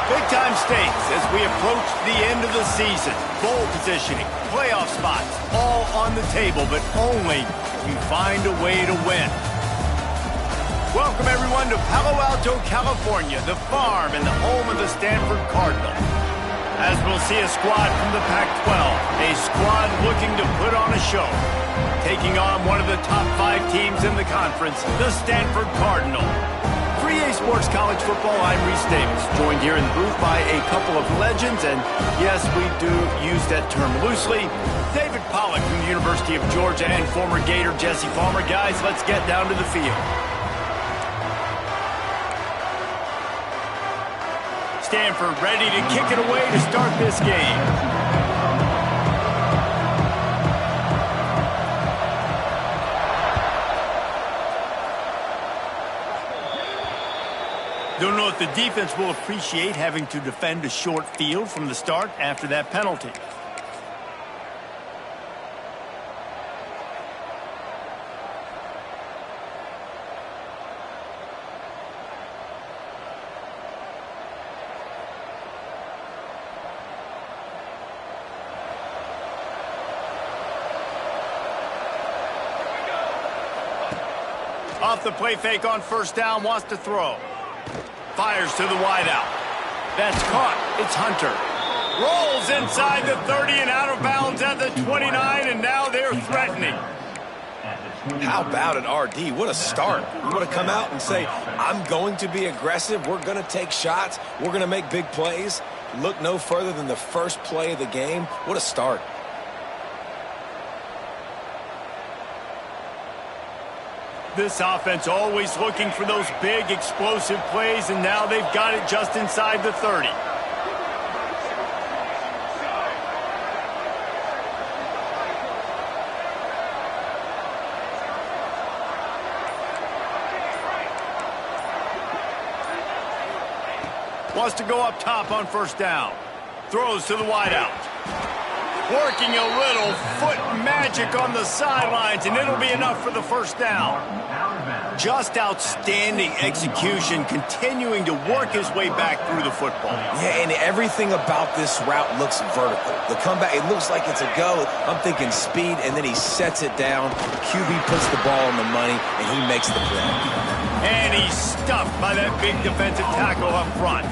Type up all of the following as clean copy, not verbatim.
Big-time stakes as we approach the end of the season. Bowl positioning, playoff spots, all on the table, but only if you find a way to win. Welcome, everyone, to Palo Alto, California, the farm and the home of the Stanford Cardinal. As we'll see a squad from the Pac-12, a squad looking to put on a show. Taking on one of the top 5 teams in the conference, the Stanford Cardinal. For EA Sports College Football, I'm Reese Davis, joined here in the booth by a couple of legends, and yes, we do use that term loosely. David Pollack from the University of Georgia and former Gator Jesse Palmer. Guys, let's get down to the field. Stanford ready to kick it away to start this game. Don't know if the defense will appreciate having to defend a short field from the start after that penalty. Off the play fake on first down, wants to throw. Fires to the wideout. That's caught. It's Hunter. Rolls inside the 30 and out of bounds at the 29, and now they're threatening. How about it, RD? What a start. You want to come out and say, I'm going to be aggressive. We're going to take shots. We're going to make big plays. Look no further than the first play of the game. What a start. This offense always looking for those big, explosive plays, and now they've got it just inside the 30. Wants to go up top on first down. Throws to the wideout. Working a little foot magic on the sidelines, and it'll be enough for the first down. Just outstanding execution, continuing to work his way back through the football. Yeah, and everything about this route looks vertical. The comeback, it looks like it's a go. I'm thinking speed, and then he sets it down. QB puts the ball on the money, and he makes the play. And he's stuffed by that big defensive tackle up front.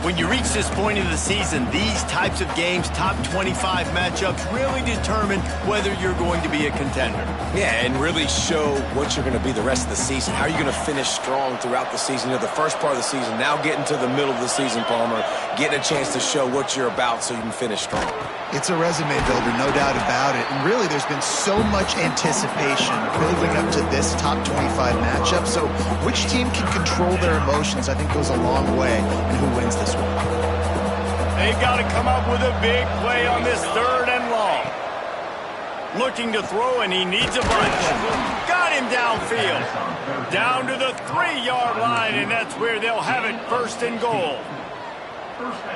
When you reach this point in the season, these types of games, top 25 matchups, really determine whether you're going to be a contender. Yeah, and really show what you're going to be the rest of the season. How are you going to finish strong throughout the season? You know, the first part of the season, now getting to the middle of the season, Palmer, getting a chance to show what you're about so you can finish strong. It's a resume builder, no doubt about it. And really, there's been so much anticipation building up to this top 25 matchup. So which team can control their emotions, I think, goes a long way in who wins this one. They've got to come up with a big play on this third and long. Looking to throw, and he needs a bunch. Got him downfield. Down to the 3-yard line, and that's where they'll have it, first and goal.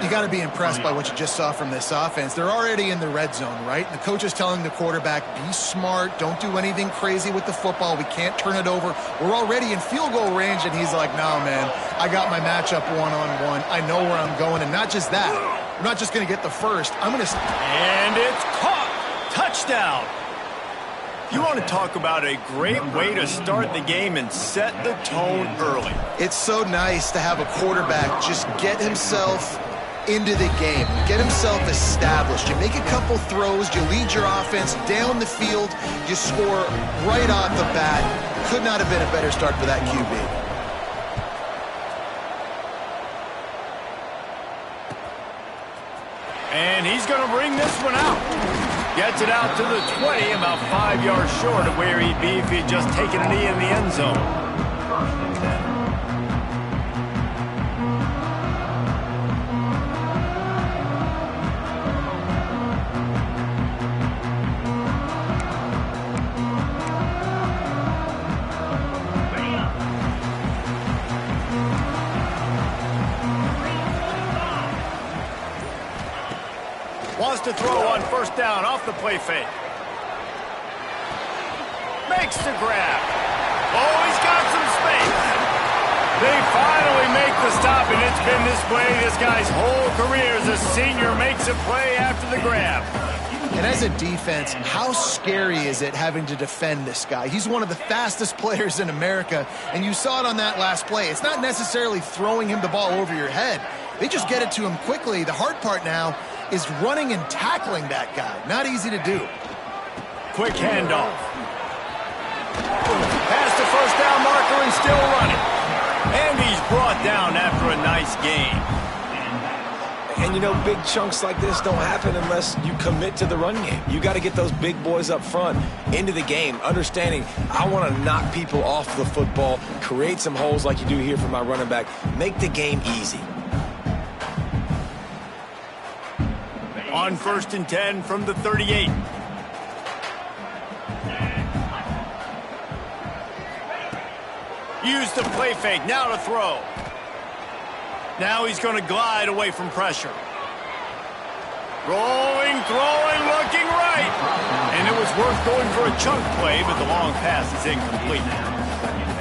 You got to be impressed by what you just saw from this offense. They're already in the red zone, right? The coach is telling the quarterback, be smart, don't do anything crazy with the football. We can't turn it over. We're already in field goal range, and he's like, no, man, I got my matchup one-on-one. I know where I'm going, and not just that. I'm not just going to get the first. I'm going to... And it's caught. Touchdown. You want to talk about a great way to start the game and set the tone early. It's so nice to have a quarterback just get himself into the game, get himself established. You make a couple throws, you lead your offense down the field, you score right off the bat. Could not have been a better start for that QB. And he's going to bring this one out. Gets it out to the 20, about 5 yards short of where he'd be if he'd just taken a knee in the end zone. Wants to throw on first down off the play fake. Makes the grab. Oh, he's got some space. They finally make the stop, and it's been this way this guy's whole career as a senior makes a play after the grab. And as a defense, how scary is it having to defend this guy? He's one of the fastest players in America, and you saw it on that last play. It's not necessarily throwing him the ball over your head. They just get it to him quickly. The hard part now is running and tackling that guy. Not easy to do. Quick handoff. Past the first down marker and still running. And he's brought down after a nice gain. And, you know, big chunks like this don't happen unless you commit to the run game. You got to get those big boys up front into the game, understanding I want to knock people off the football, create some holes like you do here for my running back, make the game easy. On 1st and 10 from the 38. Use the play fake, now to throw. Now he's going to glide away from pressure. Rolling, throwing, looking right. And it was worth going for a chunk play, but the long pass is incomplete.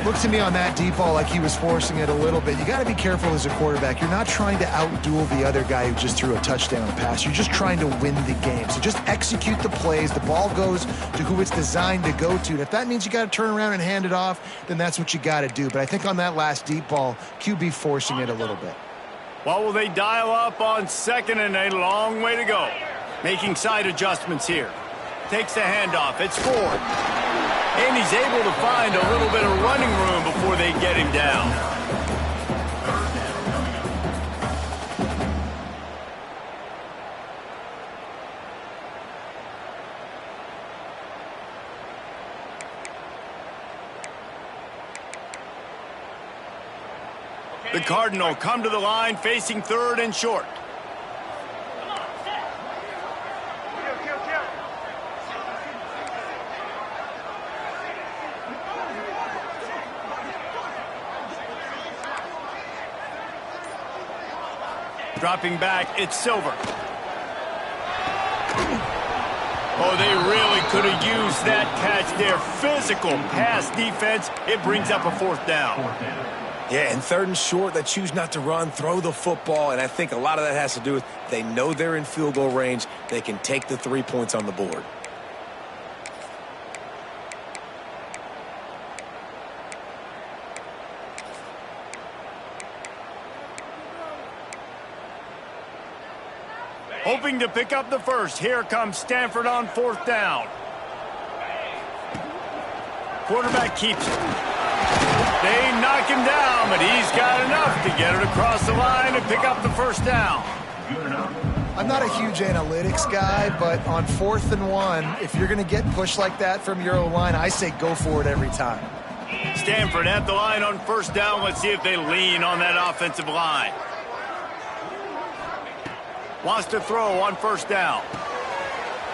Looks to me on that deep ball like he was forcing it a little bit. You got to be careful as a quarterback. You're not trying to outduel the other guy who just threw a touchdown pass. You're just trying to win the game. So just execute the plays. The ball goes to who it's designed to go to. And if that means you got to turn around and hand it off, then that's what you got to do. But I think on that last deep ball, QB forcing it a little bit. What will they dial up on 2nd and a long way to go? Making side adjustments here. Takes the handoff. It's Ford. And he's able to find a little bit of running room before they get him down. The Cardinal come to the line facing 3rd and short. Dropping back, it's Silver. Oh, they really could have used that catch there. Physical pass defense. It brings up a 4th down. Yeah, and 3rd and short, they choose not to run, throw the football, and I think a lot of that has to do with they know they're in field goal range. They can take the 3 points on the board. Hoping to pick up the first. Here comes Stanford on 4th down. Quarterback keeps it. They knock him down, but he's got enough to get it across the line and pick up the first down. I'm not a huge analytics guy, but on 4th and 1, if you're going to get pushed like that from your O-line, I say go for it every time. Stanford at the line on 1st down. Let's see if they lean on that offensive line. Wants to throw on 1st down.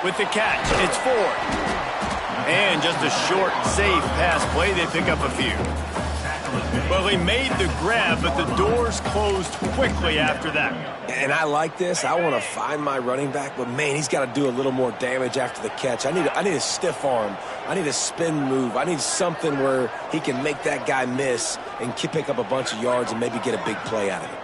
With the catch, it's Ford. And just a short, safe pass play. They pick up a few. Well, they made the grab, but the doors closed quickly after that. And I like this. I want to find my running back, but, man, he's got to do a little more damage after the catch. I need a stiff arm. I need a spin move. I need something where he can make that guy miss and pick up a bunch of yards and maybe get a big play out of it.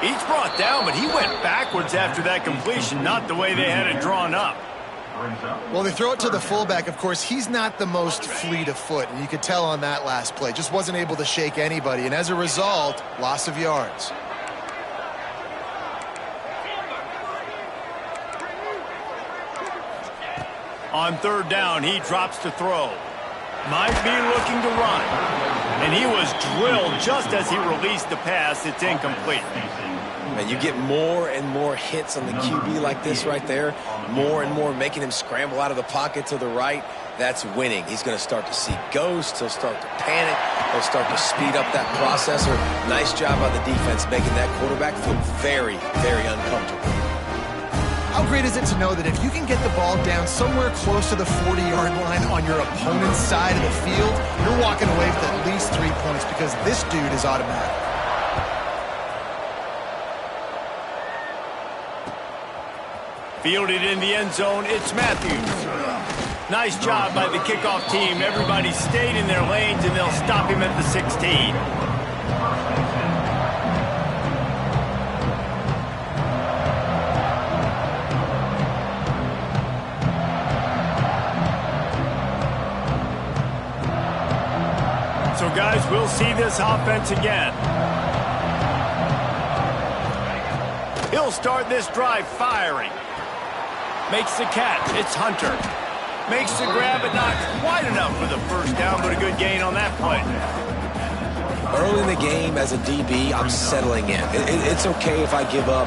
He's brought down, but he went backwards after that completion, not the way they had it drawn up. Well, they throw it to the fullback. Of course, he's not the most fleet of foot, and you could tell on that last play. Just wasn't able to shake anybody, and as a result, loss of yards. On 3rd down, he drops to throw. Might be looking to run. And he was drilled just as he released the pass. It's incomplete. Man, you get more and more hits on the QB like this right there. More and more making him scramble out of the pocket to the right. That's winning. He's going to start to see ghosts. He'll start to panic. He'll start to speed up that processor. Nice job by the defense making that quarterback feel very, very uncomfortable. How great is it to know that if you can get the ball down somewhere close to the 40-yard line on your opponent's side of the field, you're walking away with at least 3 points because this dude is automatic. Fielded in the end zone, it's Matthews. Nice job by the kickoff team. Everybody stayed in their lanes, and they'll stop him at the 16. So, guys, we'll see this offense again. He'll start this drive firing. Makes the catch. It's Hunter. Makes the grab, but not quite enough for the first down, but a good gain on that play. Early in the game, as a DB, I'm settling in. It's okay if I give up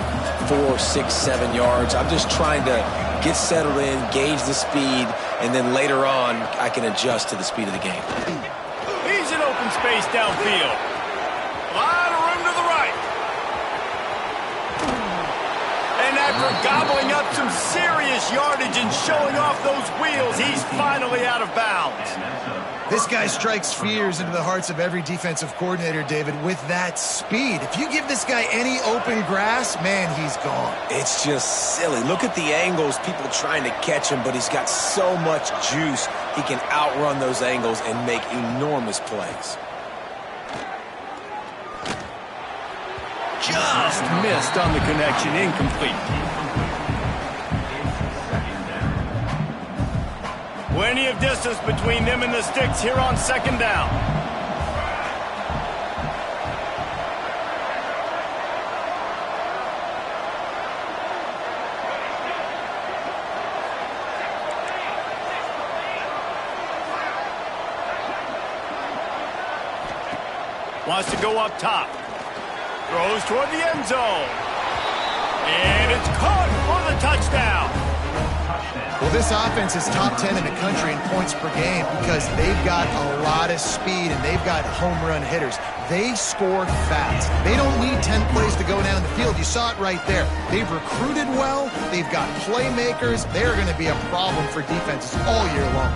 4, 6, 7 yards. I'm just trying to get settled in, gauge the speed, and then later on, I can adjust to the speed of the game. He's in open space downfield. A lot of room to the right. And after gobbling up some serious yardage and showing off those wheels, he's finally out of bounds. This guy strikes fears into the hearts of every defensive coordinator, David, with that speed. If you give this guy any open grass, man, he's gone. It's just silly. Look at the angles, people trying to catch him, but he's got so much juice. He can outrun those angles and make enormous plays. Just missed on the connection, incomplete. Plenty of distance between them and the sticks here on second down. Wants to go up top. Throws toward the end zone. And it's caught for the touchdown. Well, this offense is top 10 in the country in points per game because they've got a lot of speed and they've got home run hitters. They score fast. They don't need 10 plays to go down the field. You saw it right there. They've recruited well. They've got playmakers. They're going to be a problem for defenses all year long.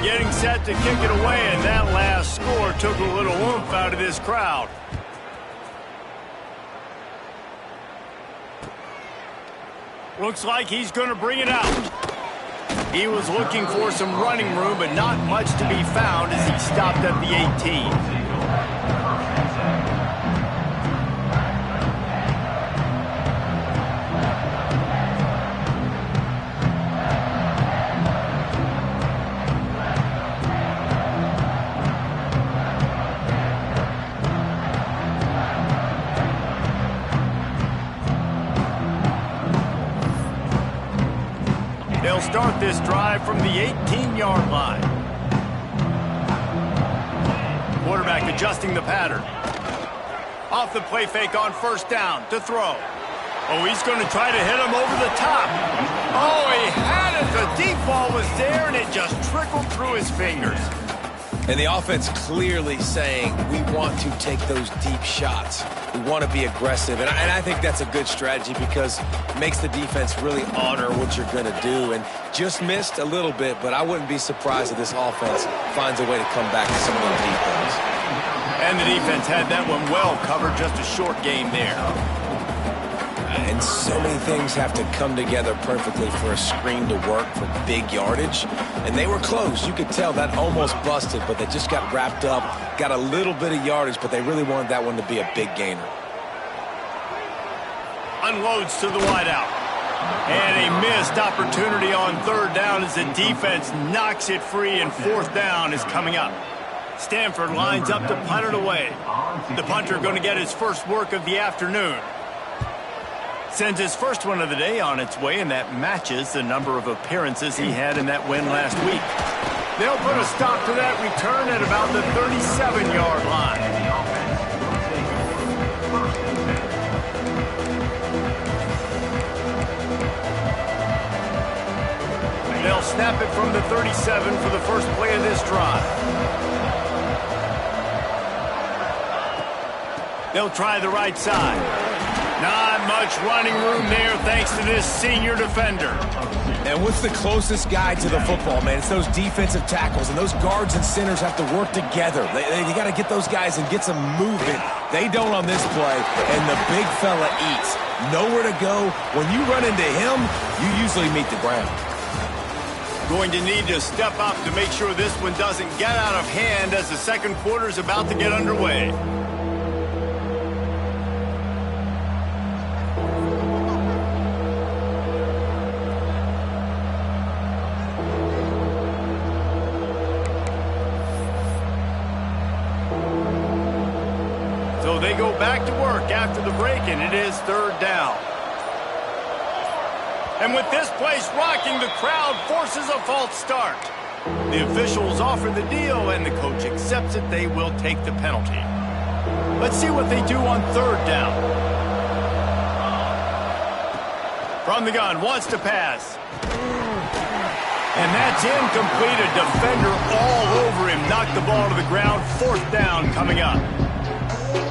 Getting set to kick it away, and that last score took a little oomph out of this crowd. Looks like he's going to bring it out. He was looking for some running room, but not much to be found as he stopped at the 18. They'll start this drive from the 18-yard line. Quarterback adjusting the pattern. Off the play fake on first down to throw. Oh, he's going to try to hit him over the top. Oh, he had it. The deep ball was there, and it just trickled through his fingers. And the offense clearly saying, we want to take those deep shots. We want to be aggressive. And I think that's a good strategy because it makes the defense really honor what you're going to do. And just missed a little bit, but I wouldn't be surprised if this offense finds a way to come back to some of those deep balls. And the defense had that one well covered, just a short game there. And so many things have to come together perfectly for a screen to work for big yardage. And they were close. You could tell that almost busted, but they just got wrapped up, got a little bit of yardage, but they really wanted that one to be a big gainer. Unloads to the wideout. And a missed opportunity on third down as the defense knocks it free, and fourth down is coming up. Stanford lines up to punt it away. The punter going to get his first work of the afternoon. Sends his first one of the day on its way, and that matches the number of appearances he had in that win last week. They'll put a stop to that return at about the 37-yard line. They'll snap it from the 37 for the first play of this drive. They'll try the right side. Not much running room there thanks to this senior defender. And what's the closest guy to the football, man? It's those defensive tackles, and those guards and centers have to work together. They got to get those guys and get some movement. They don't on this play, and the big fella eats. Nowhere to go. When you run into him, you usually meet the ground. Going to need to step up to make sure this one doesn't get out of hand as the second quarter is about to get underway. So they go back to work after the break, and it is third down. And with this place rocking, the crowd forces a false start. The officials offer the deal, and the coach accepts it. They will take the penalty. Let's see what they do on third down. From the gun, wants to pass. And that's incomplete. A defender all over him. Knocked the ball to the ground. Fourth down coming up.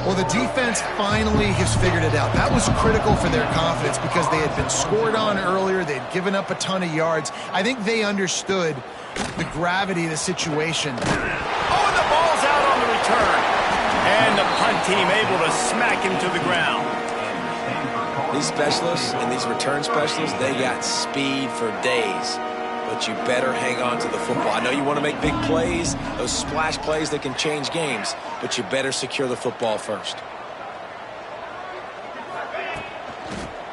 Well, the defense finally has figured it out. That was critical for their confidence because they had been scored on earlier. They had given up a ton of yards. I think they understood the gravity of the situation. Oh, and the ball's out on the return. And the punt team able to smack him to the ground. These specialists and these return specialists, they got speed for days. But you better hang on to the football. I know you want to make big plays, those splash plays that can change games, but you better secure the football first.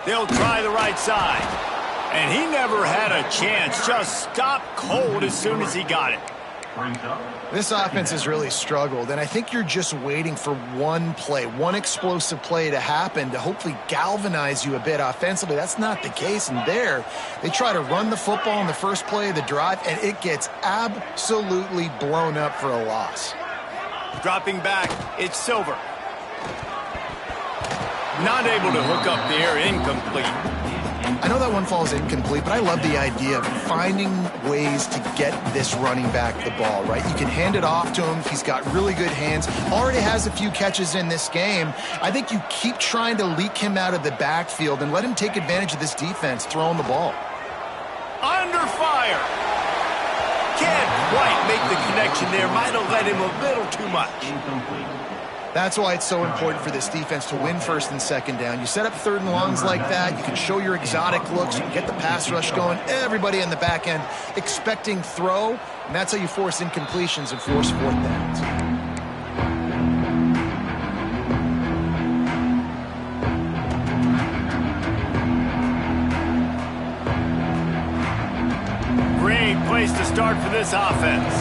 They'll try the right side. And he never had a chance. Just stopped cold as soon as he got it. This offense has really struggled, and I think you're just waiting for one play, one explosive play to happen to hopefully galvanize you a bit offensively. That's not the case, and there they try to run the football in the first play of the drive, and it gets absolutely blown up for a loss. Dropping back, it's Silver. Not able to hook up there, incomplete. I know that one falls incomplete, but I love the idea of finding ways to get this running back the ball, right? You can hand it off to him. He's got really good hands. Already has a few catches in this game. I think you keep trying to leak him out of the backfield and let him take advantage of this defense throwing the ball. Under fire. Can't quite make the connection there. Might have let him a little too much. Incomplete. That's why it's so important for this defense to win first and second down. You set up third and longs like that. You can show your exotic looks. You can get the pass rush going. Everybody in the back end expecting throw. And that's how you force incompletions and force fourth downs. Great place to start for this offense.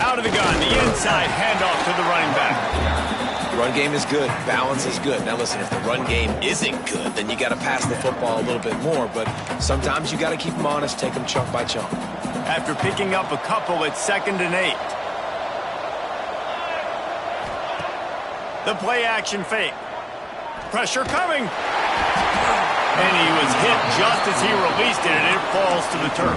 Out of the gun, the inside handoff to the running back. Run game is good. Balance is good. Now listen, if the run game isn't good, then you got to pass the football a little bit more. But sometimes you got to keep them honest, take them chunk by chunk. After picking up a couple at 2nd and 8. The play action fake. Pressure coming. And he was hit just as he released it, and it falls to the turf.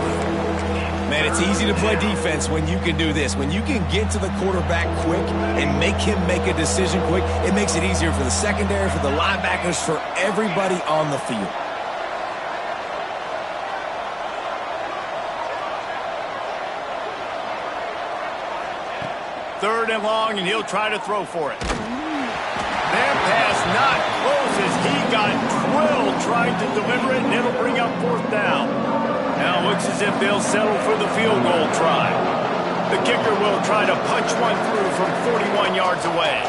Man, it's easy to play defense when you can do this. When you can get to the quarterback quick and make him make a decision quick, it makes it easier for the secondary, for the linebackers, for everybody on the field. Third and long, and he'll try to throw for it. That pass not close as he got drilled trying to deliver it, and it'll bring up fourth down. Now it looks as if they'll settle for the field goal try. The kicker will try to punch one through from 41 yards away.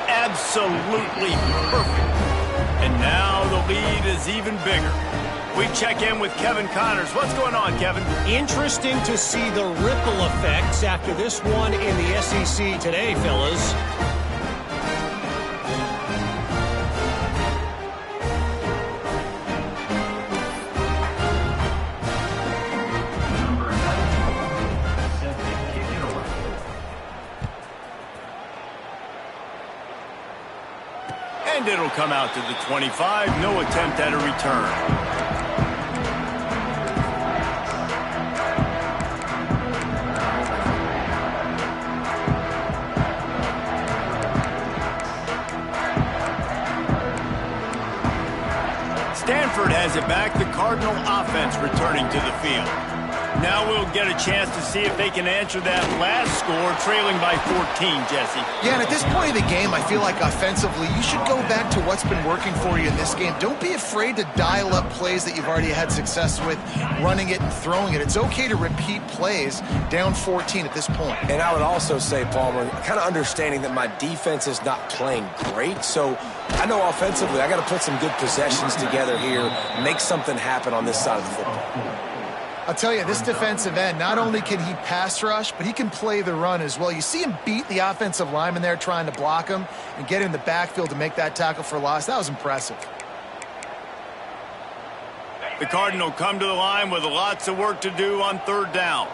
Absolutely perfect. And now the lead is even bigger. We check in with Kevin Connors. What's going on, Kevin? Interesting to see the ripple effects after this one in the SEC today, fellas. And it'll come out to the 25. No attempt at a return. Stanford has it back. The Cardinal offense returning to the field. Now we'll get a chance to see if they can answer that last score, trailing by 14, Jesse. Yeah, and at this point of the game, I feel like offensively, you should go back to what's been working for you in this game. Don't be afraid to dial up plays that you've already had success with, running it and throwing it. It's okay to repeat plays down 14 at this point. And I would also say, Palmer, kind of understanding that my defense is not playing great, so I know offensively I got to put some good possessions together here, make something happen on this side of the football. I'll tell you, this defensive end, not only can he pass rush, but he can play the run as well. You see him beat the offensive lineman there trying to block him and get in the backfield to make that tackle for loss. That was impressive. The Cardinal come to the line with lots of work to do on third down.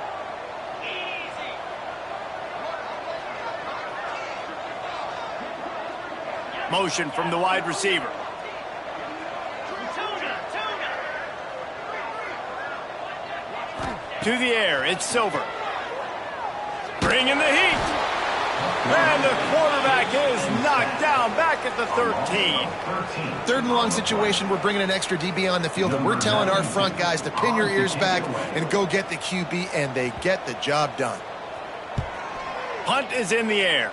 Motion from the wide receiver. To the air, it's Silver. Bringing the heat. And the quarterback is knocked down back at the 13. Third and long situation, we're bringing an extra DB on the field, and we're telling our front guys to pin your ears back and go get the QB, and they get the job done. Punt is in the air.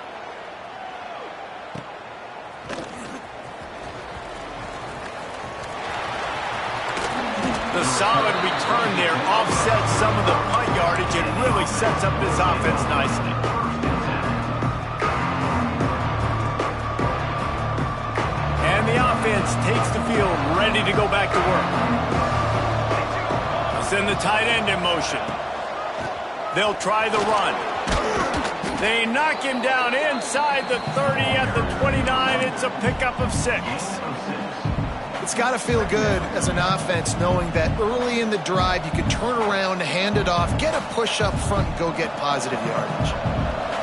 The solid return there offsets some of the punt yardage and really sets up this offense nicely. And the offense takes the field, ready to go back to work. Send the tight end in motion. They'll try the run. They knock him down inside the 30 at the 29. It's a pickup of 6. It's got to feel good as an offense knowing that early in the drive you can turn around, hand it off, get a push up front, and go get positive yardage.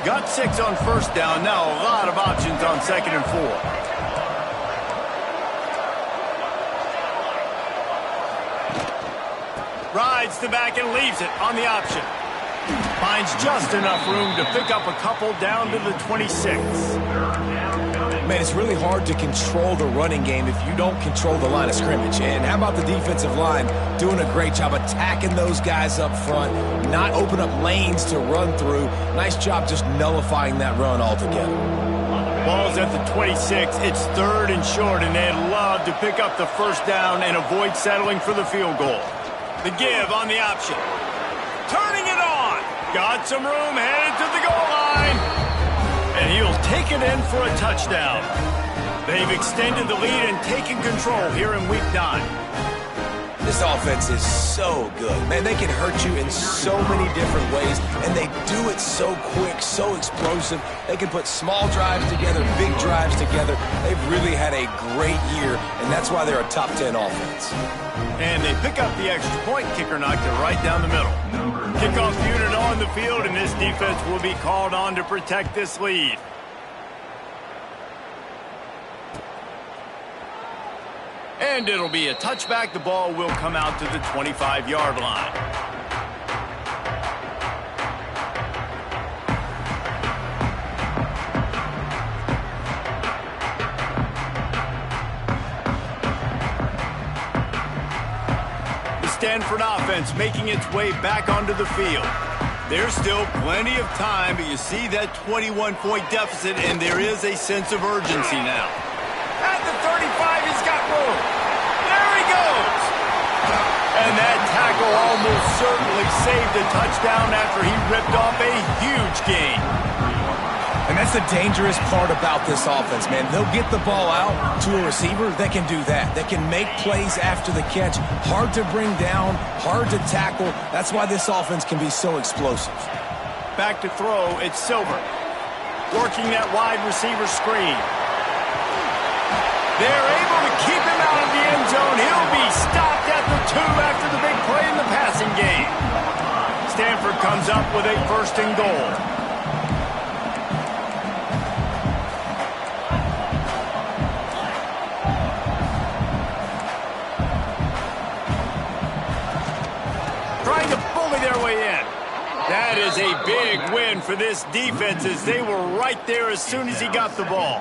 Got 6 on first down. Now a lot of options on 2nd and 4. Rides the back and leaves it on the option. Finds just enough room to pick up a couple down to the 26. Man, it's really hard to control the running game if you don't control the line of scrimmage. And how about the defensive line doing a great job attacking those guys up front, not open up lanes to run through. Nice job just nullifying that run altogether. Ball's at the 26. It's 3rd and short, and they'd love to pick up the first down and avoid settling for the field goal. The give on the option. Turning it on. Got some room, headed to the goal line. And he'll take it in for a touchdown. They've extended the lead and taken control here in Week 9. This offense is so good. Man, they can hurt you in so many different ways, and they do it so quick, so explosive. They can put small drives together, big drives together. They've really had a great year, and that's why they're a top 10 offense. And they pick up the extra point. Kicker knocked it right down the middle. Kickoff unit on the field, and this defense will be called on to protect this lead. And it'll be a touchback. The ball will come out to the 25-yard line. The Stanford offense making its way back onto the field. There's still plenty of time, but you see that 21-point deficit, and there is a sense of urgency now. At the 35, he's got room. There he goes. And that tackle almost certainly saved a touchdown after he ripped off a huge gain. And that's the dangerous part about this offense, man. They'll get the ball out to a receiver that can do that. That can make plays after the catch. Hard to bring down, hard to tackle. That's why this offense can be so explosive. Back to throw, it's Silver. Working that wide receiver screen. They're able to keep him out of the end zone. He'll be stopped at the 2 after the big play in the passing game. Stanford comes up with a 1st and goal. Trying to bully their way in. That is a big win for this defense as they were right there as soon as he got the ball.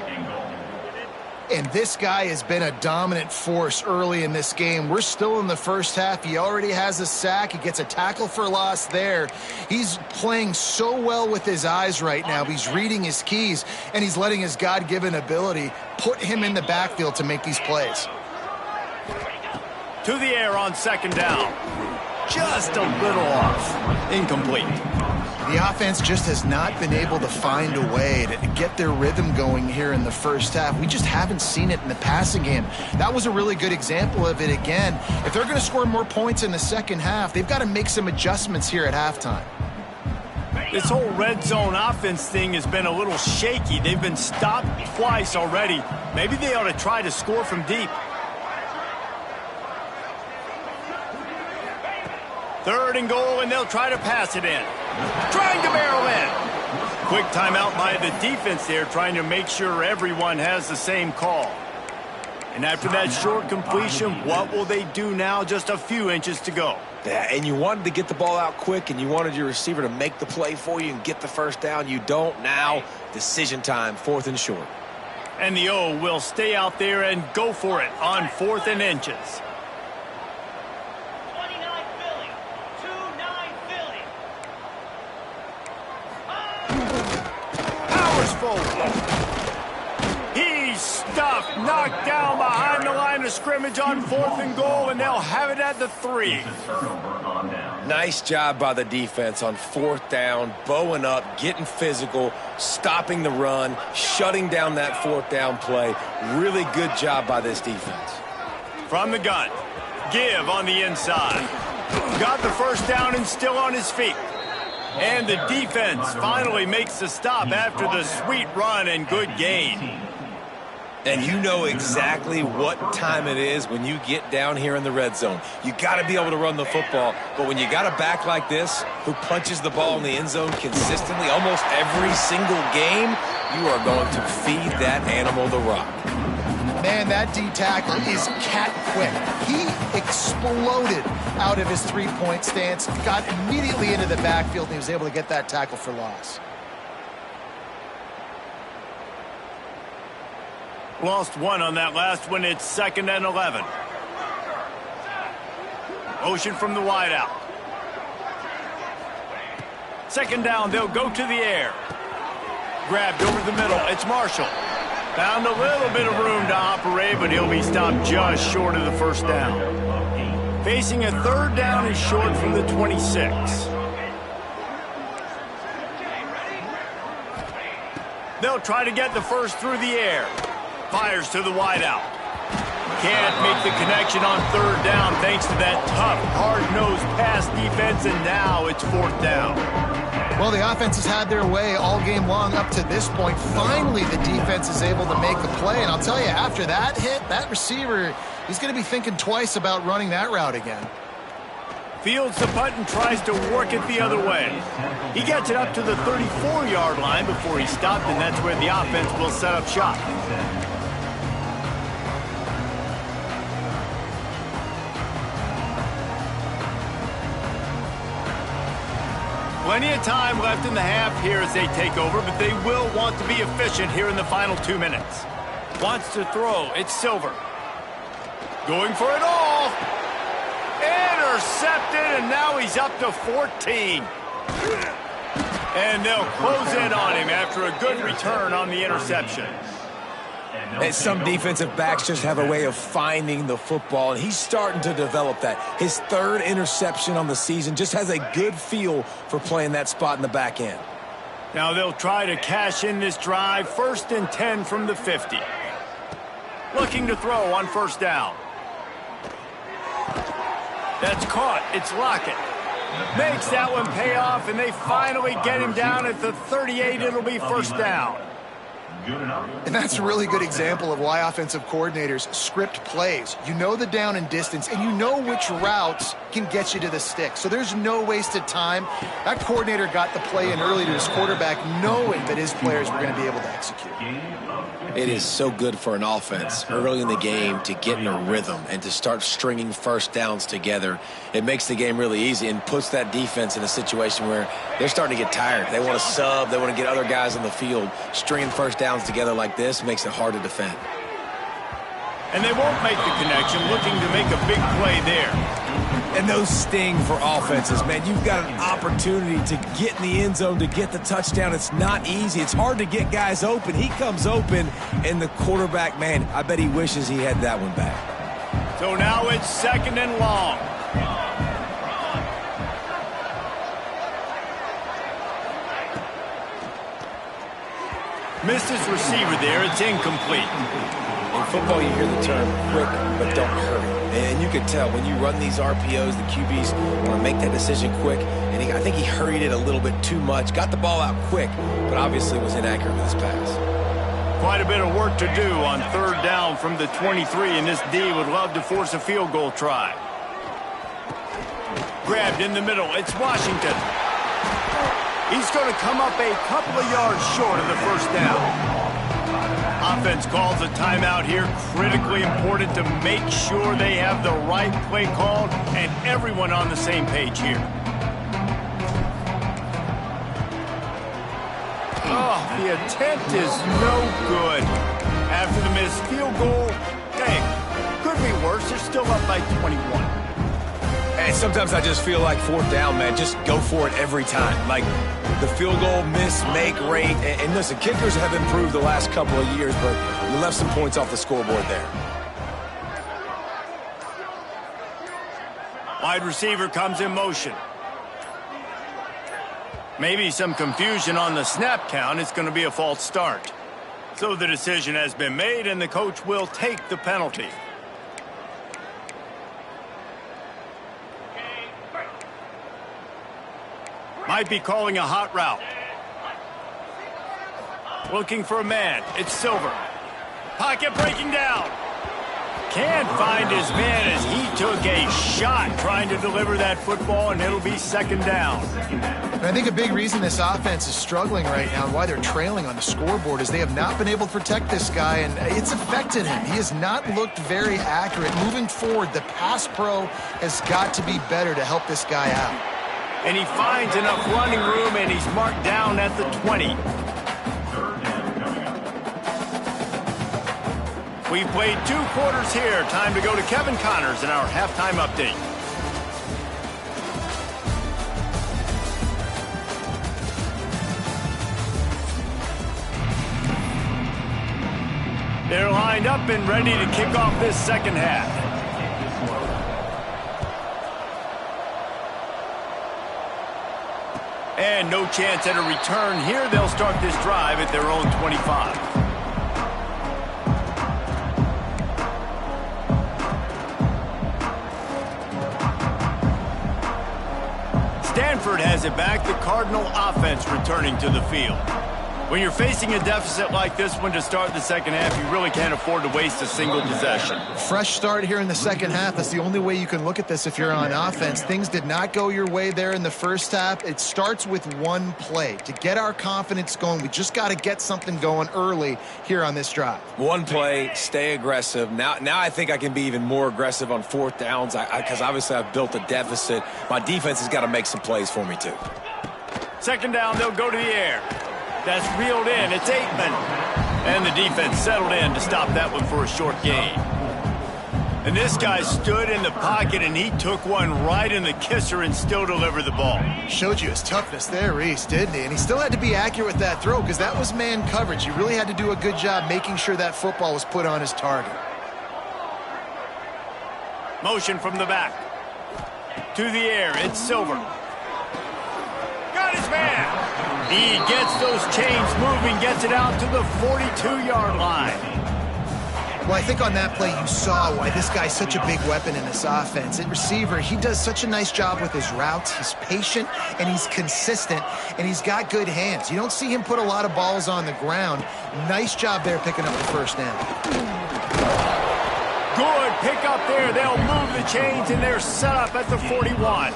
And this guy has been a dominant force early in this game. We're still in the first half. He already has a sack. He gets a tackle for loss there. He's playing so well with his eyes right now. He's reading his keys, and he's letting his God-given ability put him in the backfield to make these plays. To the air on second down. Just a little off. Incomplete. The offense just has not been able to find a way to get their rhythm going here in the first half. We just haven't seen it in the passing game. That was a really good example of it again. If they're going to score more points in the second half, they've got to make some adjustments here at halftime. This whole red zone offense thing has been a little shaky. They've been stopped twice already. Maybe they ought to try to score from deep. Third and goal, and they'll try to pass it in. Trying to barrel in. Quick timeout by the defense there, trying to make sure everyone has the same call. And after that short completion, what will they do now? Just a few inches to go. Yeah, and you wanted to get the ball out quick, and you wanted your receiver to make the play for you and get the first down. You don't now. Decision time, 4th and short. And the O will stay out there and go for it on 4th and inches. He's stuffed, knocked down behind the line of scrimmage on 4th and goal, and they'll have it at the 3. Nice job by the defense on 4th down, bowing up, getting physical, stopping the run, shutting down that 4th down play. Really good job by this defense. From the gun, Give on the inside. Got the first down and still on his feet. And the defense finally makes the stop after the sweet run and good gain. And you know exactly what time it is when you get down here in the red zone. You got to be able to run the football. But when you got a back like this who punches the ball in the end zone consistently almost every single game, you are going to feed that animal the rock. Man, that D-tackle is cat quick. He exploded out of his three-point stance, got immediately into the backfield, and he was able to get that tackle for loss. Lost one on that last one. It's 2nd and 11. Motion from the wideout. 2nd down, they'll go to the air. Grabbed over the middle. It's Marshall. Found a little bit of room to operate, but he'll be stopped just short of the first down. Facing a 3rd down and short from the 26. They'll try to get the first through the air. Fires to the wideout. Can't make the connection on 3rd down thanks to that tough, hard-nosed pass defense, and now it's 4th down. Well, the offense has had their way all game long up to this point. Finally, the defense is able to make a play. And I'll tell you, after that hit, that receiver, he's going to be thinking twice about running that route again. Fields the punt and tries to work it the other way. He gets it up to the 34-yard line before he's stopped, and that's where the offense will set up shop. Plenty of time left in the half here as they take over, but they will want to be efficient here in the final 2 minutes. Wants to throw. It's Silver. Going for it all. Intercepted, and now he's up to 14. And they'll close in on him after a good return on the interception. And some defensive backs just have a way of finding the football, and he's starting to develop that. His 3rd interception on the season, just has a good feel for playing that spot in the back end. Now they'll try to cash in this drive. 1st and 10 from the 50. Looking to throw on 1st down. That's caught. It's Lockett. Makes that one pay off, and they finally get him down at the 38. It'll be 1st down. And that's a really good example of why offensive coordinators script plays. You know the down and distance, and you know which routes can get you to the stick. So there's no wasted time. That coordinator got the play in early to his quarterback, knowing that his players were going to be able to execute. It is so good for an offense early in the game to get in a rhythm and to start stringing first downs together. It makes the game really easy and puts that defense in a situation where they're starting to get tired. They want to sub. They want to get other guys on the field. Stringing first downs together like this makes it hard to defend. And they won't make the connection, looking to make a big play there. And those sting for offenses, man. You've got an opportunity to get in the end zone, to get the touchdown. It's not easy. It's hard to get guys open. He comes open, and the quarterback, man, I bet he wishes he had that one back. So now it's 2nd and long. Missed his receiver there. It's incomplete. In football, you hear the term quick, but don't hurry. And you can tell when you run these RPOs, the QBs want to make that decision quick. And I think he hurried it a little bit too much. Got the ball out quick, but obviously was inaccurate with his pass. Quite a bit of work to do on 3rd down from the 23, and this D would love to force a field goal try. Grabbed in the middle. It's Washington. He's going to come up a couple of yards short of the 1st down. Offense calls a timeout here. Critically important to make sure they have the right play called and everyone on the same page here. Oh, the attempt is no good. After the missed field goal, hey, could be worse. They're still up by 21. And sometimes I just feel like 4th down, man. Just go for it every time. Like the field goal miss-make rate. And listen, kickers have improved the last couple of years, but you left some points off the scoreboard there. Wide receiver comes in motion. Maybe some confusion on the snap count. It's going to be a false start. So the decision has been made, and the coach will take the penalty. Might be calling a hot route. Looking for a man. It's Silver. Pocket breaking down. Can't find his man as he took a shot trying to deliver that football, and it'll be 2nd down. And I think a big reason this offense is struggling right now and why they're trailing on the scoreboard is they have not been able to protect this guy, and it's affected him. He has not looked very accurate. Moving forward, the pass pro has got to be better to help this guy out. And he finds enough running room, and he's marked down at the 20. We've played 2 quarters here. Time to go to Kevin Connors in our halftime update. They're lined up and ready to kick off this 2nd half. And no chance at a return here. They'll start this drive at their own 25. Stanford has it back. The Cardinal offense returning to the field. When you're facing a deficit like this one to start the 2nd half, you really can't afford to waste a single possession. Fresh start here in the 2nd half. That's the only way you can look at this if you're on offense. Things did not go your way there in the 1st half. It starts with one play. To get our confidence going, we just got to get something going early here on this drive. One play, stay aggressive. Now I think I can be even more aggressive on 4th downs because obviously I've built a deficit. My defense has got to make some plays for me too. 2nd down, they'll go to the air. That's reeled in. It's 8-man. And the defense settled in to stop that one for a short gain. And this guy stood in the pocket, and he took one right in the kisser and still delivered the ball. Showed you his toughness there, Reese, didn't he? And he still had to be accurate with that throw because that was man coverage. You really had to do a good job making sure that football was put on his target. Motion from the back. To the air. It's Silver. Got his man. He gets those chains moving, gets it out to the 42-yard line. Well, I think on that play you saw why this guy's such a big weapon in this offense. At receiver, he does such a nice job with his routes. He's patient, and he's consistent, and he's got good hands. You don't see him put a lot of balls on the ground. Nice job there picking up the 1st down. Good pick up there. They'll move the chains, and they're set up at the 41.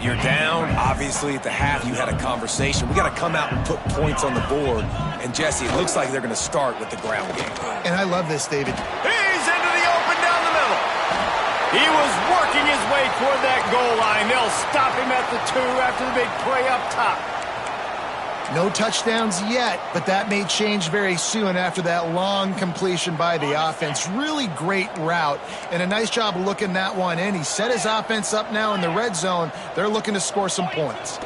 You're down. Obviously, at the half, you had a conversation. We got to come out and put points on the board. And, Jesse, it looks like they're going to start with the ground game. And I love this, David. He's into the open down the middle. He was working his way toward that goal line. They'll stop him at the 2 after the big play up top. No touchdowns yet, but that may change very soon after that long completion by the offense. Really great route, and a nice job of looking that one in. He set his offense up now in the red zone. They're looking to score some points.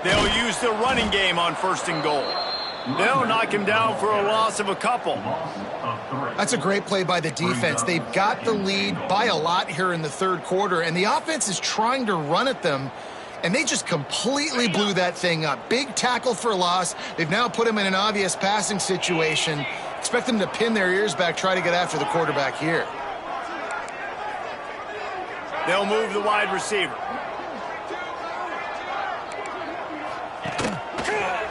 They'll use the running game on 1st and goal. They'll knock him down for a loss of a couple. That's a great play by the defense. They've got the lead by a lot here in the 3rd quarter, and the offense is trying to run at them, and they just completely blew that thing up. Big tackle for loss. They've now put him in an obvious passing situation. Expect them to pin their ears back, try to get after the quarterback here. They'll move the wide receiver.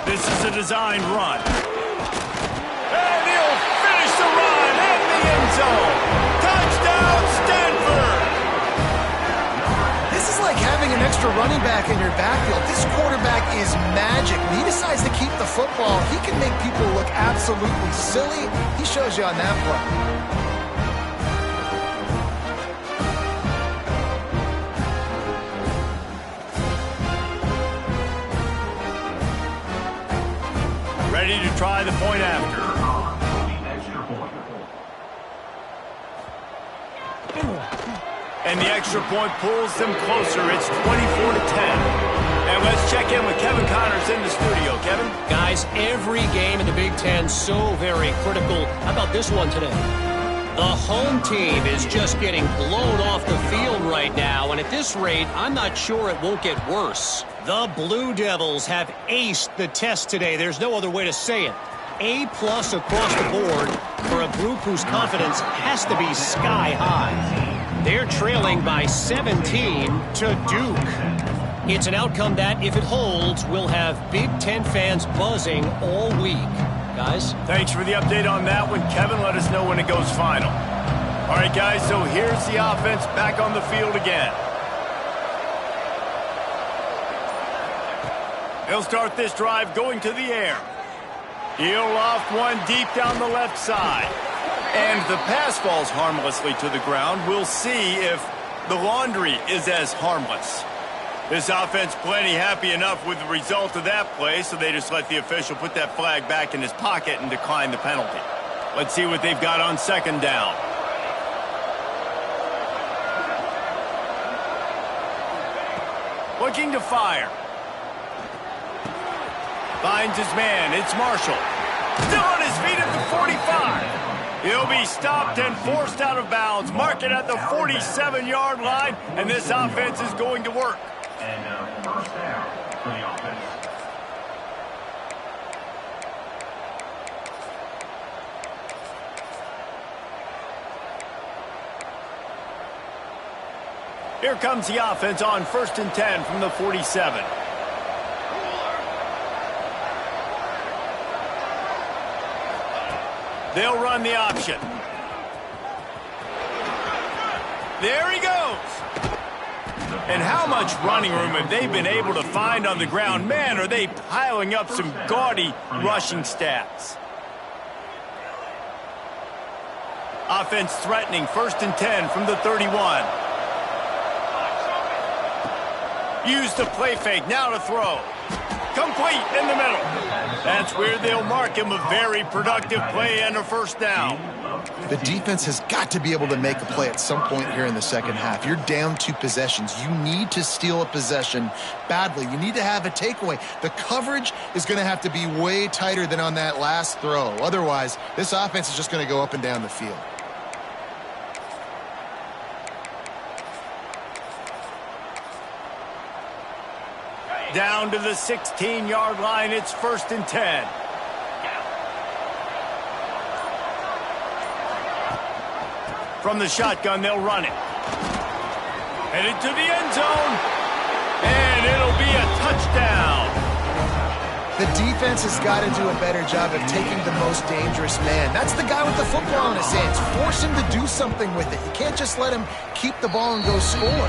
This is a designed run. And he'll finish the run in the end zone. Touchdown, Stanford! This is like having an extra running back in your backfield. This quarterback is magic. When he decides to keep the football, he can make people look absolutely silly. He shows you on that play. Ready to try the point after. And the extra point pulls them closer. It's 24-10. And let's check in with Kevin Connors in the studio. Kevin? Guys, every game in the Big Ten so very critical. How about this one today? The home team is just getting blown off the field right now, and at this rate, I'm not sure it won't get worse. The Blue Devils have aced the test today. There's no other way to say it. A+ across the board for a group whose confidence has to be sky high. They're trailing by 17 to Duke. It's an outcome that, if it holds, will have Big Ten fans buzzing all week. Guys? Thanks for the update on that one, Kevin. Let us know when it goes final. All right, guys, so here's the offense back on the field again. They'll start this drive going to the air. He'll loft one deep down the left side. And the pass falls harmlessly to the ground. We'll see if the laundry is as harmless. This offense plenty happy enough with the result of that play, so they just let the official put that flag back in his pocket and decline the penalty. Let's see what they've got on 2nd down. Looking to fire. Finds his man. It's Marshall. Still on his feet at the 45. He'll be stopped and forced out of bounds. Mark it at the 47-yard line, and this offense is going to work. And first down for the offense. Here comes the offense on 1st and 10 from the 47. They'll run the option. There he goes. And how much running room have they been able to find on the ground? Man, are they piling up some gaudy rushing stats. Offense threatening, 1st and 10 from the 31. Use the play fake, now to throw. Complete in the middle. That's where they'll mark him. A very productive play and a 1st down. The defense has got to be able to make a play at some point here in the 2nd half. You're down 2 possessions. You need to steal a possession badly. You need to have a takeaway. The coverage is going to have to be way tighter than on that last throw. Otherwise, this offense is just going to go up and down the field. Down to the 16-yard line. It's 1st and 10. From the shotgun, they'll run it. Headed to the end zone. And it'll be a touchdown. The defense has got to do a better job of taking the most dangerous man. That's the guy with the football in his hands. Force him to do something with it. You can't just let him keep the ball and go score.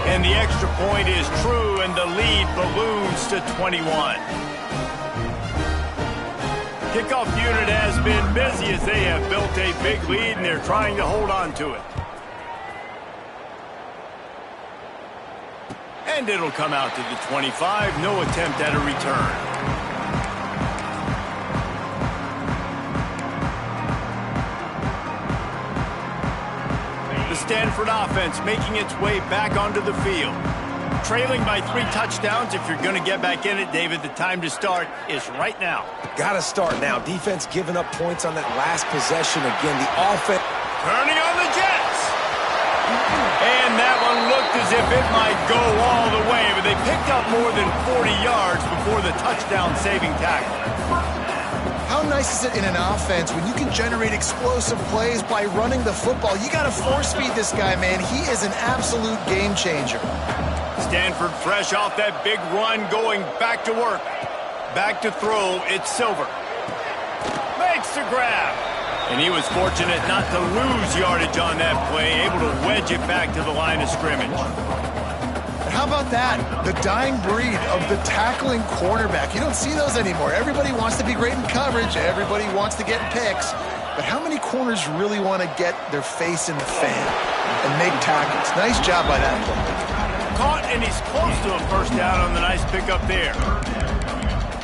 And the extra point is true, and the lead balloons to 21. Kickoff unit has been busy as they have built a big lead, and they're trying to hold on to it. And it'll come out to the 25. No attempt at a return. Stanford offense making its way back onto the field. Trailing by 3 touchdowns. If you're going to get back in it, David, the time to start is right now. Got to start now. Defense giving up points on that last possession. Again, the offense Turning on the Jets. And that one looked as if it might go all the way, but they picked up more than 40 yards before the touchdown-saving tackle. How nice is it in an offense when you can generate explosive plays by running the football? You got to force-feed this guy, man. He is an absolute game changer. Stanford fresh off that big run, going back to work. Back to throw, it's Silver. Makes the grab. And he was fortunate not to lose yardage on that play, able to wedge it back to the line of scrimmage. How about that? The dying breed of the tackling cornerback. You don't see those anymore. Everybody wants to be great in coverage. Everybody wants to get picks. But how many corners really want to get their face in the fan and make tackles? Nice job by that play. Caught, and he's close to a first down on the nice pickup there.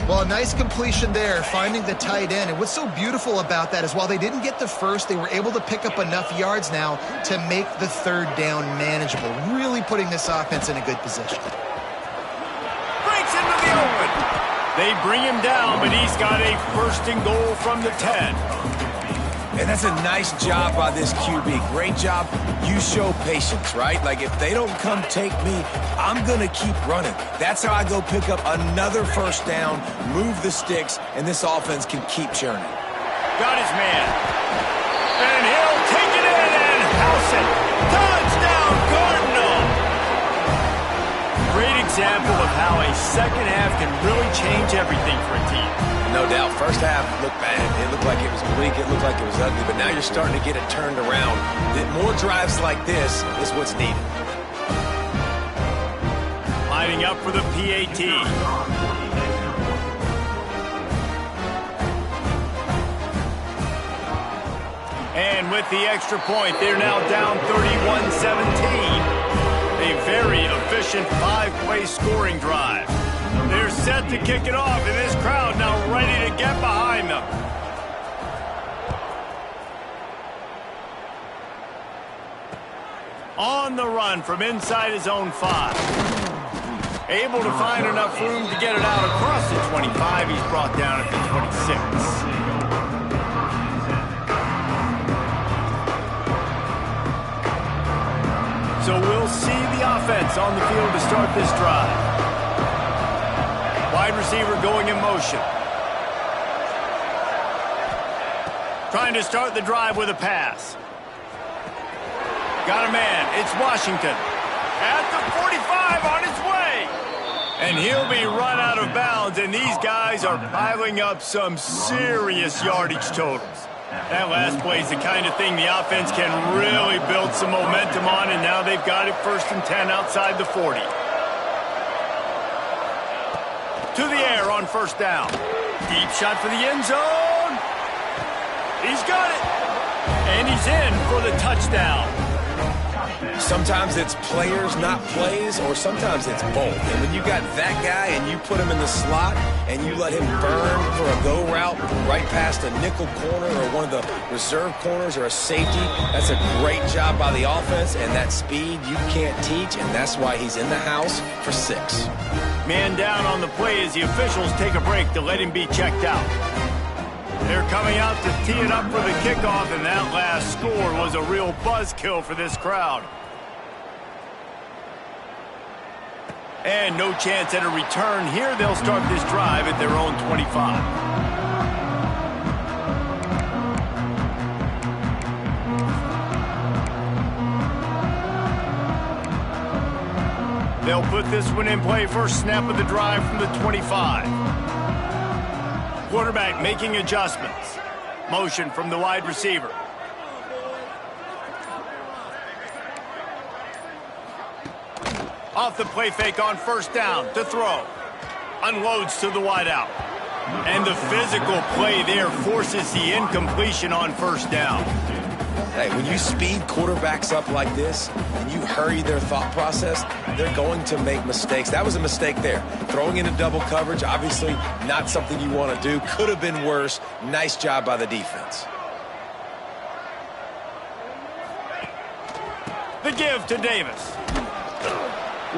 Well, a nice completion there, finding the tight end. And what's so beautiful about that is while they didn't get the first, they were able to pick up enough yards now to make the third down manageable. Really putting this offense in a good position. Breaks into the open. They bring him down, but he's got a first and goal from the 10. And that's a nice job by this QB. Great job. You show patience, right? Like, if they don't come take me, I'm going to keep running. That's how I go pick up another first down, move the sticks, and this offense can keep churning. Got his man. And he'll take it in and house it. Touchdown, Cardinal! Great example of how a second half can really change everything for a team. No doubt. First half looked bad. It looked like it was bleak. It looked like it was ugly. But now you're starting to get it turned around. More drives like this is what's needed. Lining up for the PAT. And with the extra point, they're now down 31-17. A very efficient 5-play scoring drive. They're set to kick it off, and this crowd now ready to get behind them. On the run from inside his own 5. Able to find enough room to get it out across the 25. He's brought down at the 26. So we'll see the offense on the field to start this drive. Wide receiver going in motion. Trying to start the drive with a pass. Got a man. It's Washington. At the 45 on his way. And he'll be run out of bounds, and these guys are piling up some serious yardage totals. That last play is the kind of thing the offense can really build some momentum on, and now they've got it 1st and 10 outside the 40. To the air on first down. Deep shot for the end zone. He's got it. And he's in for the touchdown. Sometimes it's players, not plays, or sometimes it's both. And when you got that guy and you put him in the slot and you let him burn for a go route right past a nickel corner or one of the reserve corners or a safety, that's a great job by the offense, and that speed you can't teach, and that's why he's in the house for 6. Man down on the play as the officials take a break to let him be checked out. They're coming out to tee it up for the kickoff, and that last score was a real buzzkill for this crowd. And no chance at a return here. They'll start this drive at their own 25. They'll put this one in play first snap of the drive from the 25. Quarterback making adjustments. Motion from the wide receiver. Off the play fake on first down to throw. Unloads to the wideout. And the physical play there forces the incompletion on first down. Hey, when you speed quarterbacks up like this and you hurry their thought process, they're going to make mistakes. That was a mistake there. Throwing into double coverage, obviously not something you want to do. Could have been worse. Nice job by the defense. The give to Davis.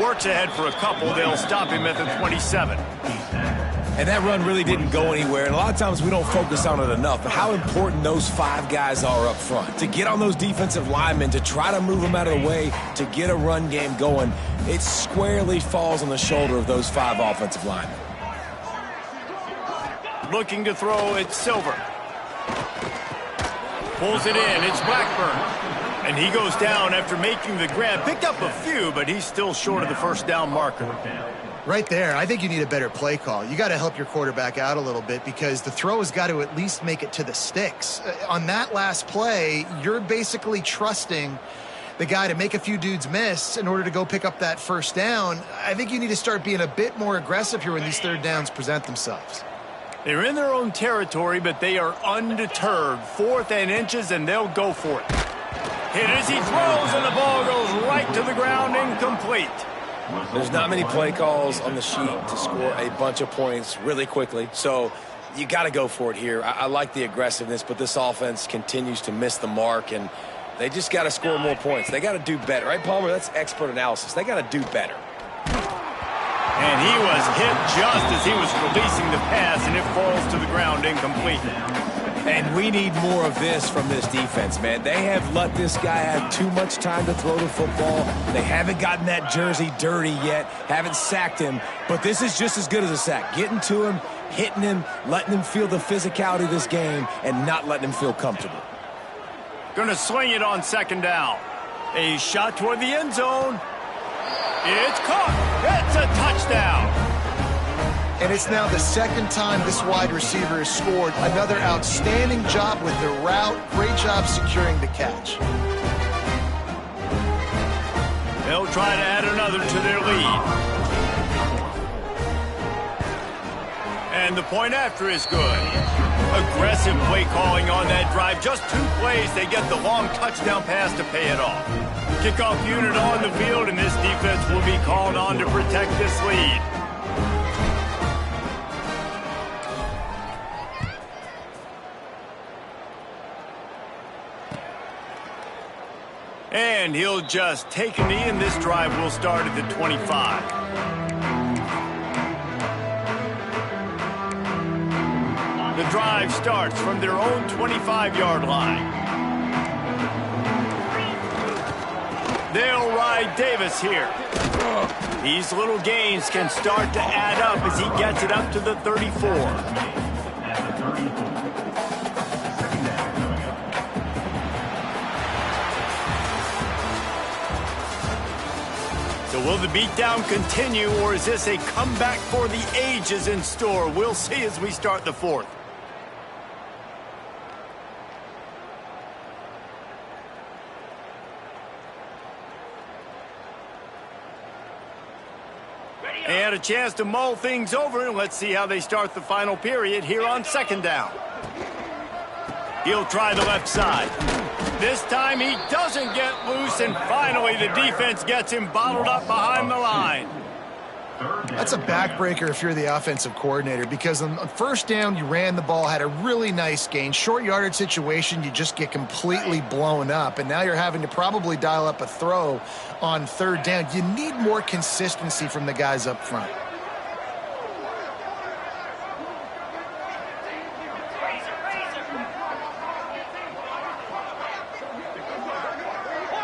Works ahead for a couple. They'll stop him at the 27. And that run really didn't go anywhere. And a lot of times we don't focus on it enough. But how important those 5 guys are up front. To get on those defensive linemen, to try to move them out of the way, to get a run game going, it squarely falls on the shoulder of those 5 offensive linemen. Looking to throw, it's Silver. Pulls it in, it's Blackburn. And he goes down after making the grab. Picked up a few, but he's still short of the first down marker. Right there, I think you need a better play call. You got to help your quarterback out a little bit because the throw has got to at least make it to the sticks. On that last play, you're basically trusting the guy to make a few dudes miss in order to go pick up that first down. I think you need to start being a bit more aggressive here when these third downs present themselves. They're in their own territory, but they are undeterred. 4th and inches, and they'll go for it. Hit as he throws, and the ball goes right to the ground, incomplete. There's not many play calls on the sheet to score a bunch of points really quickly, so you got to go for it here. I like the aggressiveness, but this offense continues to miss the mark, and they just got to score more points. They got to do better. Right, Palmer? That's expert analysis. They got to do better. And he was hit just as he was releasing the pass, and it falls to the ground incomplete. And we need more of this from this defense, man. They have let this guy have too much time to throw the football. They haven't gotten that jersey dirty yet, haven't sacked him. But this is just as good as a sack. Getting to him, hitting him, letting him feel the physicality of this game, and not letting him feel comfortable. Going to swing it on 2nd down. A shot toward the end zone. It's caught. It's a touchdown. And it's now the 2nd time this wide receiver has scored. Another outstanding job with the route. Great job securing the catch. They'll try to add another to their lead. And the point after is good. Aggressive play calling on that drive. Just 2 plays, they get the long touchdown pass to pay it off. Kickoff unit on the field, and this defense will be called on to protect this lead. And he'll just take a knee, and this drive will start at the 25. The drive starts from their own 25-yard line. They'll ride Davis here. These little gains can start to add up as he gets it up to the 34. So will the beatdown continue, or is this a comeback for the ages in store? We'll see as we start the 4th. And a chance to mull things over, and let's see how they start the final period here on 2nd down. He'll try the left side. This time he doesn't get loose, and finally the defense gets him bottled up behind the line. That's a backbreaker if you're the offensive coordinator, because on 1st down you ran the ball, had a really nice gain. Short yardage situation, you just get completely blown up, and now you're having to probably dial up a throw on 3rd down. You need more consistency from the guys up front.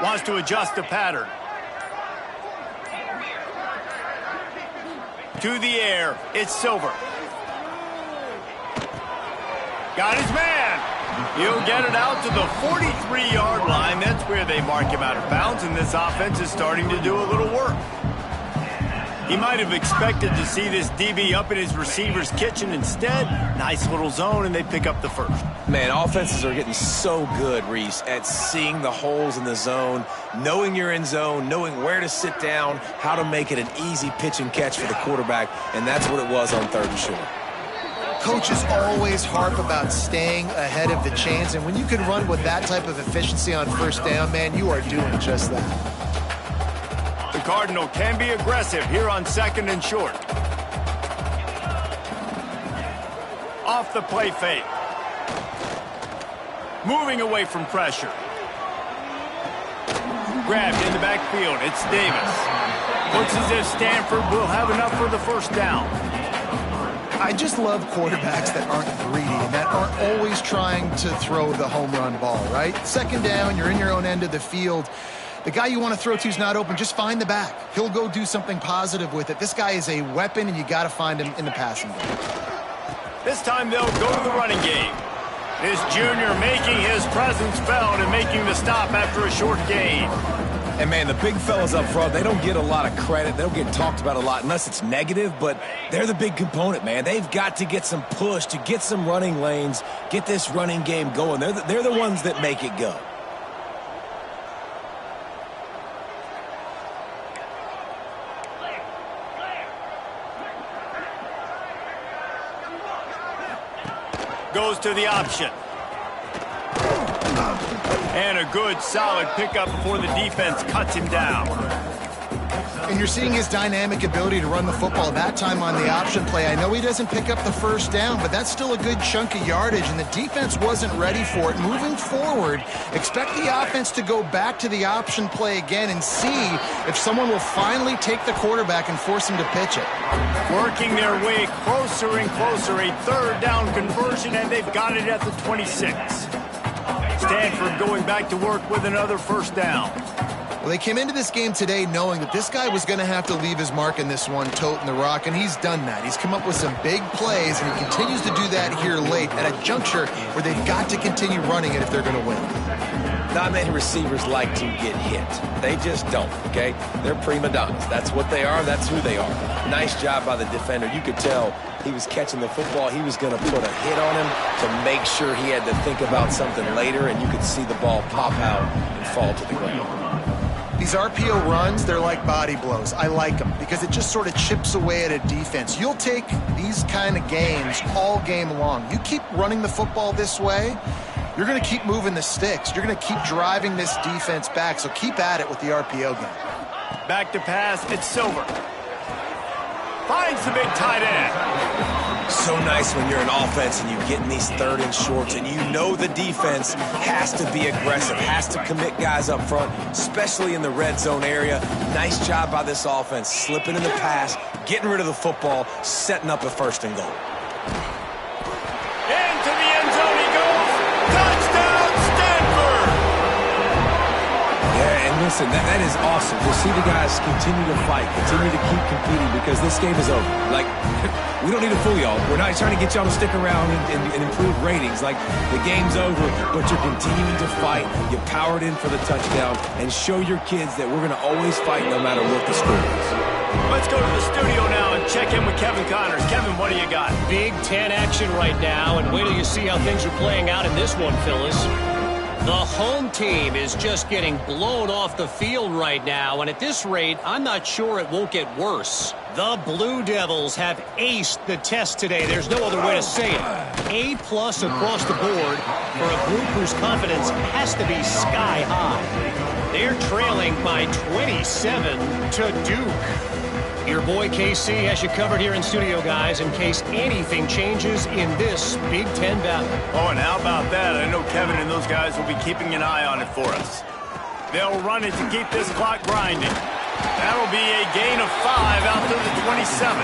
Wants to adjust the pattern. To the air, it's Silver. Got his man. He'll get it out to the 43-yard line. That's where they mark him out of bounds, and this offense is starting to do a little work. He might have expected to see this DB up in his receiver's kitchen. Instead, nice little zone, and they pick up the 1st. Man, offenses are getting so good, Reese, at seeing the holes in the zone, knowing you're in zone, knowing where to sit down, how to make it an easy pitch and catch for the quarterback, and that's what it was on 3rd and short. Coaches always harp about staying ahead of the chains, and when you can run with that type of efficiency on 1st down, man, you are doing just that. The Cardinal can be aggressive here on 2nd and short. Off the play fake. Moving away from pressure. Grabbed in the backfield. It's Davis. Looks as if Stanford will have enough for the first down. I just love quarterbacks that aren't greedy and that aren't always trying to throw the home run ball, right? Second down, you're in your own end of the field. The guy you want to throw to is not open. Just find the back. He'll go do something positive with it. This guy is a weapon, and you got to find him in the passing game. This time they'll go to the running game. This junior making his presence felt and making the stop after a short gain. And, man, the big fellas up front, they don't get a lot of credit. They don't get talked about a lot unless it's negative, but they're the big component, man. They've got to get some push, to get some running lanes, get this running game going. They're the ones that make it go. Goes to the option. And a good, solid pickup before the defense cuts him down. And you're seeing his dynamic ability to run the football. That time on the option play, I know he doesn't pick up the first down, but that's still a good chunk of yardage, and the defense wasn't ready for it. Moving forward, expect the offense to go back to the option play again and see if someone will finally take the quarterback and force him to pitch it. Working their way closer and closer, a third down conversion, and they've got it at the 26. Stanford going back to work with another first down. Well, they came into this game today knowing that this guy was going to have to leave his mark in this one, toting the rock, and he's done that. He's come up with some big plays, and he continues to do that here late at a juncture where they've got to continue running it if they're going to win. Not many receivers like to get hit. They just don't, okay? They're prima donnas. That's what they are. That's who they are. Nice job by the defender. You could tell he was catching the football. He was going to put a hit on him to make sure he had to think about something later, and you could see the ball pop out and fall to the ground. These RPO runs, they're like body blows. I like them because it just sort of chips away at a defense. You'll take these kind of games all game long. You keep running the football this way, you're going to keep moving the sticks. You're going to keep driving this defense back, so keep at it with the RPO game. Back to pass, it's Silver. Finds the big tight end. So nice when you're an offense and you get in these third and shorts and you know the defense has to be aggressive, has to commit guys up front, especially in the red zone area. Nice job by this offense, slipping in the pass, getting rid of the football, setting up a first and goal. Into the end zone he goes. Touchdown, Stanford! Yeah, and listen, that is awesome to see the guys continue to fight, continue to keep competing because this game is over. Like, we don't need to fool y'all. We're not trying to get y'all to stick around and improve ratings. Like, the game's over, but you're continuing to fight. You powered in for the touchdown and show your kids that we're going to always fight no matter what the score is. Let's go to the studio now and check in with Kevin Connors. Kevin, what do you got? Big Ten action right now, and wait till you see how things are playing out in this one, Phyllis. The home team is just getting blown off the field right now, and at this rate, I'm not sure it won't get worse. The Blue Devils have aced the test today. There's no other way to say it. A+ across the board for a group whose confidence has to be sky high. They're trailing by 27 to Duke. Your boy KC has you covered here in studio, guys, in case anything changes in this Big Ten battle. Oh, and how about that? I know Kevin and those guys will be keeping an eye on it for us. They'll run it to keep this clock grinding. That'll be a gain of 5 out to the 27.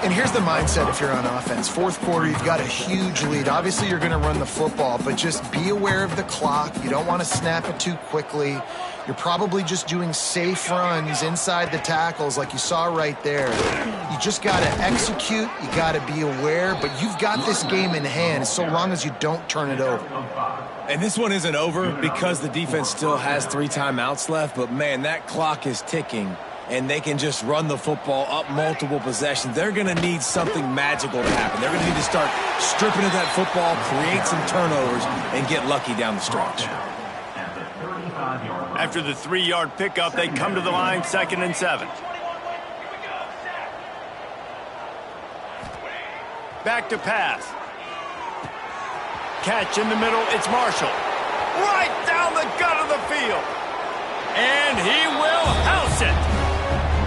And here's the mindset if you're on offense. Fourth quarter, you've got a huge lead. Obviously, you're going to run the football, but just be aware of the clock. You don't want to snap it too quickly. You're probably just doing safe runs inside the tackles like you saw right there. You just got to execute. You got to be aware, but you've got this game in hand so long as you don't turn it over. And this one isn't over because the defense still has 3 timeouts left, but, man, that clock is ticking. And they can just run the football up multiple possessions. They're going to need something magical to happen. They're going to need to start stripping of that football, create some turnovers, and get lucky down the stretch. After the 3-yard pickup, they come to the line, 2nd and 7. Back to pass. Catch in the middle, it's Marshall. Right down the gut of the field. And he will house it.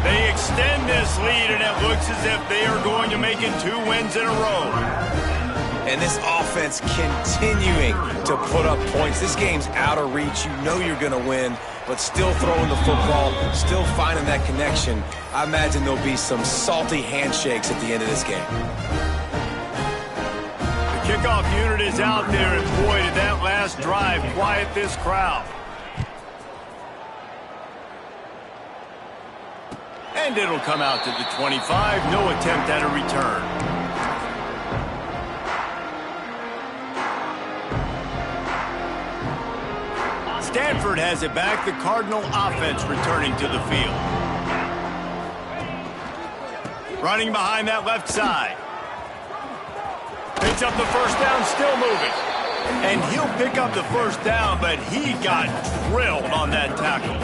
They extend this lead, and it looks as if they are going to make it 2 wins in a row. And this offense continuing to put up points. This game's out of reach. You know you're going to win, but still throwing the football, still finding that connection. I imagine there'll be some salty handshakes at the end of this game. The kickoff unit is out there, and boy, did that last drive quiet this crowd. And it'll come out to the 25. No attempt at a return. Stanford has it back. The Cardinal offense returning to the field. Running behind that left side. Picks up the first down, still moving. And he'll pick up the first down, but he got drilled on that tackle.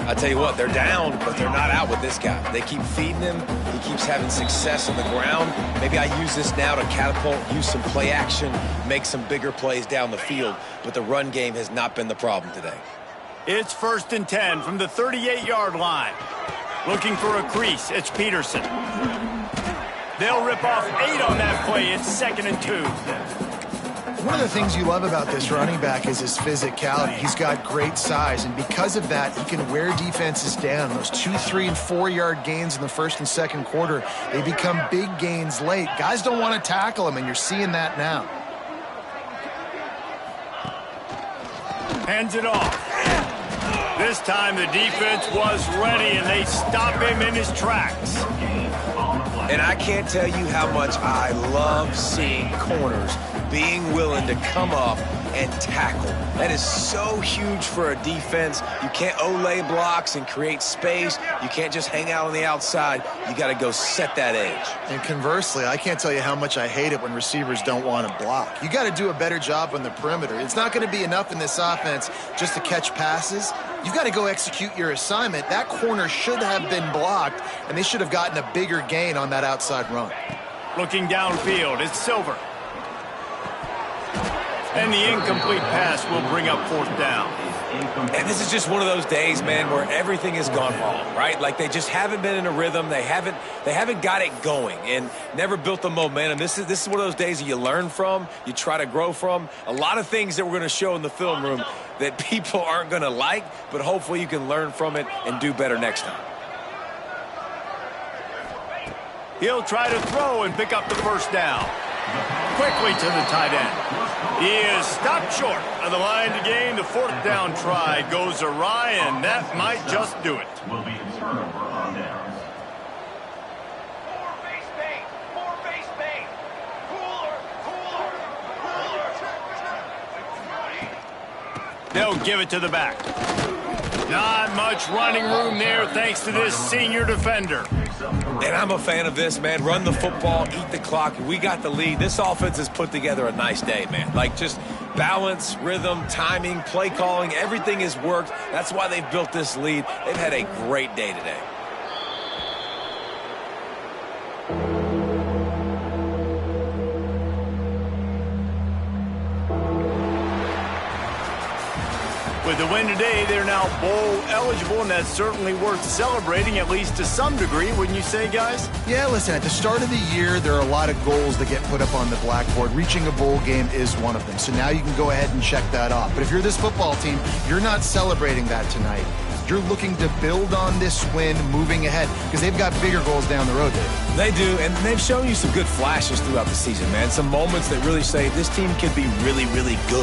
I tell you what, they're down, but they're not out with this guy. They keep feeding him. He keeps having success on the ground. Maybe I use this now to catapult, use some play action, make some bigger plays down the field. But the run game has not been the problem today. It's 1st and 10 from the 38-yard line. Looking for a crease. It's Peterson. They'll rip off 8 on that play. It's 2nd and 2. One of the things you love about this running back is his physicality. He's got great size, and because of that, he can wear defenses down. Those 2-, 3-, and 4-yard gains in the first and second quarter, they become big gains late. Guys don't want to tackle him, and you're seeing that now. Hands it off. This time the defense was ready, and they stop him in his tracks. And I can't tell you how much I love seeing corners being willing to come up and tackle. That is so huge for a defense. You can't olay blocks and create space. You can't just hang out on the outside. You got to go set that edge. And conversely, I can't tell you how much I hate it when receivers don't want to block. You got to do a better job on the perimeter. It's not going to be enough in this offense just to catch passes. You've got to go execute your assignment. That corner should have been blocked, and they should have gotten a bigger gain on that outside run. Looking downfield, it's Silver. And the incomplete pass will bring up 4th down. And this is just one of those days, man, where everything has gone wrong, right? Like they just haven't been in a rhythm. They haven't got it going and never built the momentum. This is one of those days that you learn from, you try to grow from. A lot of things that we're going to show in the film room that people aren't going to like, but hopefully you can learn from it and do better next time. He'll try to throw and pick up the first down. Quickly to the tight end. He is stopped short of the line to gain. The 4th down try goes awry, and that might just do it. Will be a turnover on downs. More base bait. More base bait. Cooler. They'll give it to the back. Not much running room there thanks to this senior defender. And I'm a fan of this, man. Run the football, eat the clock. We got the lead. This offense has put together a nice day, man. Like just balance, rhythm, timing, play calling, everything has worked. That's why they've built this lead. They've had a great day today. With the win today, they're now bowl eligible, and that's certainly worth celebrating, at least to some degree, wouldn't you say, guys? Yeah, listen, at the start of the year, there are a lot of goals that get put up on the blackboard. Reaching a bowl game is one of them, so now you can go ahead and check that off. But if you're this football team, you're not celebrating that tonight. You're looking to build on this win moving ahead because they've got bigger goals down the road, Dave. They do, and they've shown you some good flashes throughout the season, man. Some moments that really say this team can be really, really good.